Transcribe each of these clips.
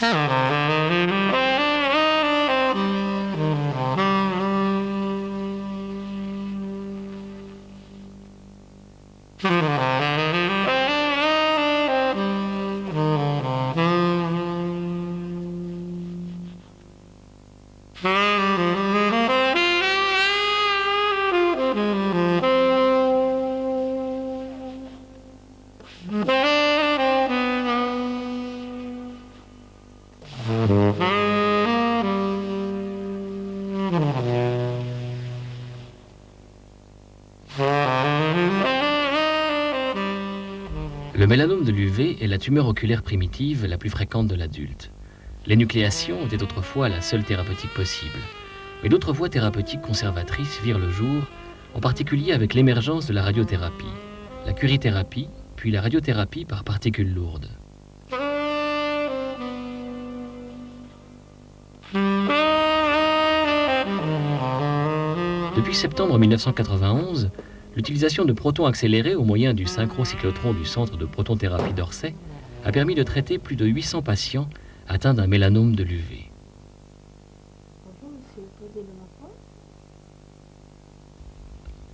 Le mélanome de l'UV est la tumeur oculaire primitive la plus fréquente de l'adulte. L'énucléation était autrefois la seule thérapeutique possible. Mais d'autres voies thérapeutiques conservatrices virent le jour, en particulier avec l'émergence de la radiothérapie, la curithérapie, puis la radiothérapie par particules lourdes. Depuis septembre 1991, l'utilisation de protons accélérés au moyen du synchrocyclotron du centre de protonthérapie d'Orsay a permis de traiter plus de 800 patients atteints d'un mélanome de l'UV.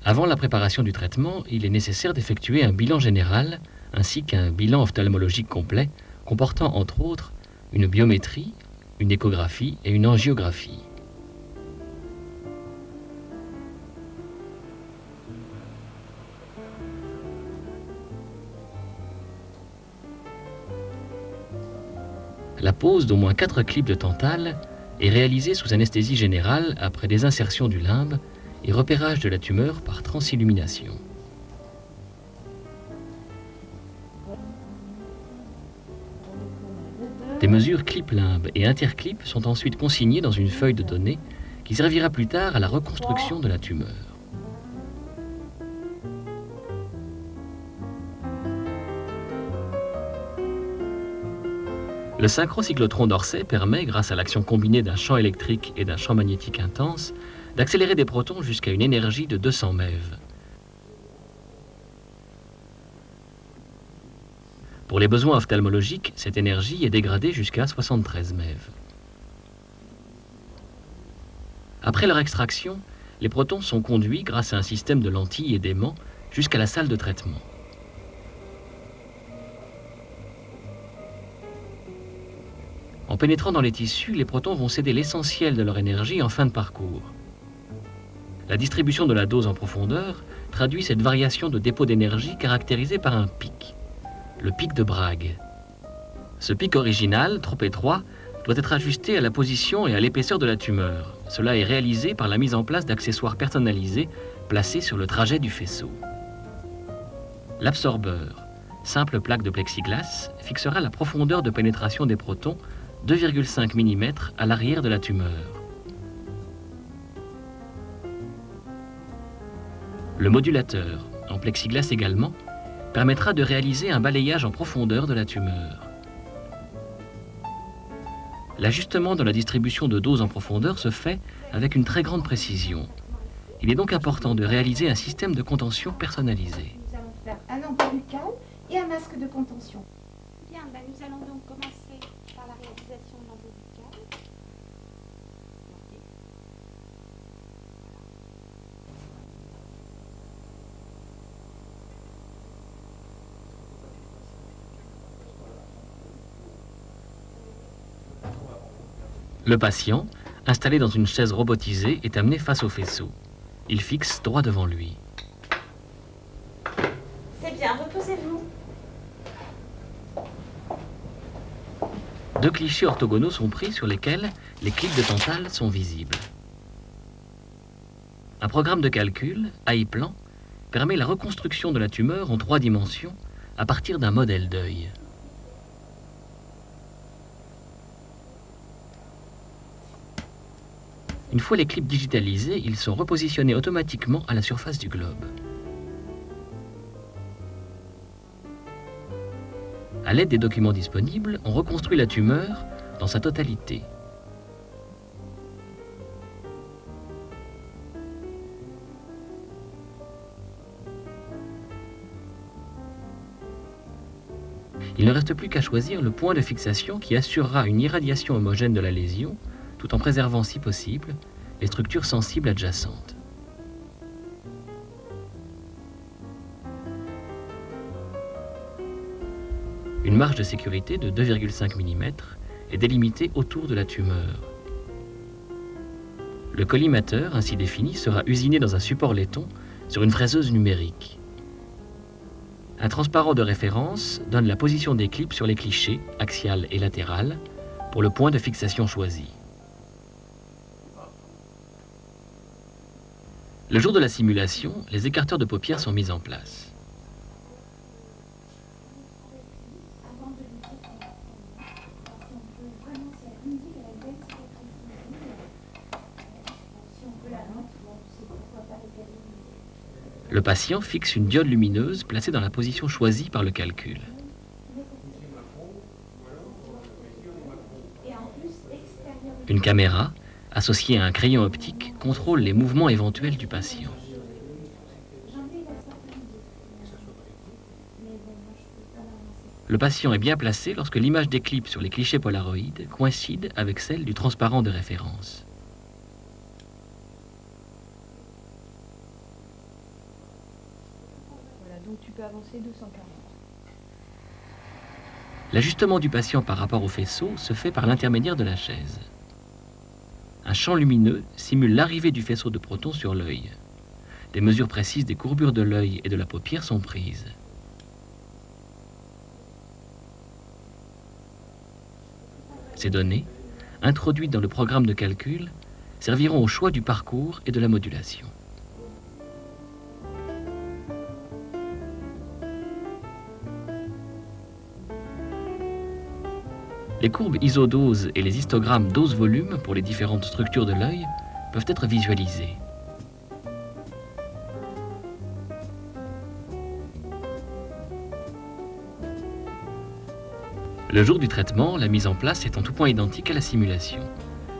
Avant la préparation du traitement, il est nécessaire d'effectuer un bilan général ainsi qu'un bilan ophtalmologique complet comportant entre autres une biométrie, une échographie et une angiographie. La pose d'au moins 4 clips de tantale est réalisée sous anesthésie générale après désinsertion du limbe et repérage de la tumeur par transillumination. Des mesures clip-limbe et interclip sont ensuite consignées dans une feuille de données qui servira plus tard à la reconstruction de la tumeur. Le synchrocyclotron d'Orsay permet, grâce à l'action combinée d'un champ électrique et d'un champ magnétique intense, d'accélérer des protons jusqu'à une énergie de 200 MeV. Pour les besoins ophtalmologiques, cette énergie est dégradée jusqu'à 73 MeV. Après leur extraction, les protons sont conduits, grâce à un système de lentilles et d'aimants, jusqu'à la salle de traitement. En pénétrant dans les tissus, les protons vont céder l'essentiel de leur énergie en fin de parcours. La distribution de la dose en profondeur traduit cette variation de dépôt d'énergie caractérisée par un pic, le pic de Bragg. Ce pic original, trop étroit, doit être ajusté à la position et à l'épaisseur de la tumeur. Cela est réalisé par la mise en place d'accessoires personnalisés placés sur le trajet du faisceau. L'absorbeur, simple plaque de plexiglas, fixera la profondeur de pénétration des protons 2,5 mm à l'arrière de la tumeur. Le modulateur, en plexiglas également, permettra de réaliser un balayage en profondeur de la tumeur. L'ajustement de la distribution de doses en profondeur se fait avec une très grande précision. Il est donc important de réaliser un système de contention personnalisé. Nous allons faire un enduit buccal et un masque de contention. Bien, nous allons donc commencer par la réalisation de l'enduit buccal. Le patient, installé dans une chaise robotisée, est amené face au faisceau. Il fixe droit devant lui. C'est bien, reposez-vous. Deux clichés orthogonaux sont pris sur lesquels les clips de tantale sont visibles. Un programme de calcul, AI-Plan, permet la reconstruction de la tumeur en 3 dimensions à partir d'un modèle d'œil. Une fois les clips digitalisés, ils sont repositionnés automatiquement à la surface du globe. À l'aide des documents disponibles, on reconstruit la tumeur dans sa totalité. Il ne reste plus qu'à choisir le point de fixation qui assurera une irradiation homogène de la lésion, tout en préservant, si possible, les structures sensibles adjacentes. Une marge de sécurité de 2,5 mm est délimitée autour de la tumeur. Le collimateur, ainsi défini, sera usiné dans un support laiton sur une fraiseuse numérique. Un transparent de référence donne la position des clips sur les clichés, axiales et latérales, pour le point de fixation choisi. Le jour de la simulation, les écarteurs de paupières sont mis en place. Avant de lui dire qu'on va parce qu'on peut vraiment, si elle me dit qu'elle a une belle cicatrice visible, si on peut la mettre, bon, c'est pourquoi pas les cadeaux. Le patient fixe une diode lumineuse placée dans la position choisie par le calcul. Et en plus, extérieur. Une caméra, associée à un crayon optique, contrôle les mouvements éventuels du patient. J'en ai la certaine idée. Mais bon, moi, je peux pas l'avancer. Le patient est bien placé lorsque l'image des clips sur les clichés polaroïdes coïncide avec celle du transparent de référence. Voilà, donc tu peux avancer 240. L'ajustement du patient par rapport au faisceau se fait par l'intermédiaire de la chaise. Un champ lumineux simule l'arrivée du faisceau de protons sur l'œil. Des mesures précises des courbures de l'œil et de la paupière sont prises. Ces données, introduites dans le programme de calcul, serviront au choix du parcours et de la modulation. Les courbes isodose et les histogrammes dose-volume pour les différentes structures de l'œil peuvent être visualisés. Le jour du traitement, la mise en place est en tout point identique à la simulation.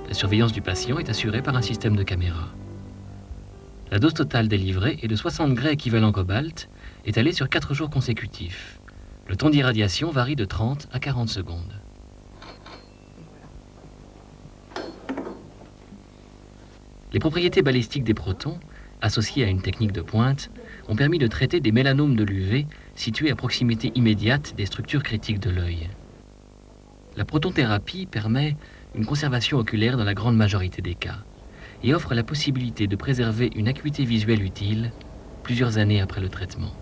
La surveillance du patient est assurée par un système de caméra. La dose totale délivrée est de 60 Gray équivalent cobalt, étalée sur 4 jours consécutifs. Le temps d'irradiation varie de 30 à 40 secondes. Les propriétés balistiques des protons, associées à une technique de pointe, ont permis de traiter des mélanomes de l'UV situés à proximité immédiate des structures critiques de l'œil. La protonthérapie permet une conservation oculaire dans la grande majorité des cas et offre la possibilité de préserver une acuité visuelle utile plusieurs années après le traitement.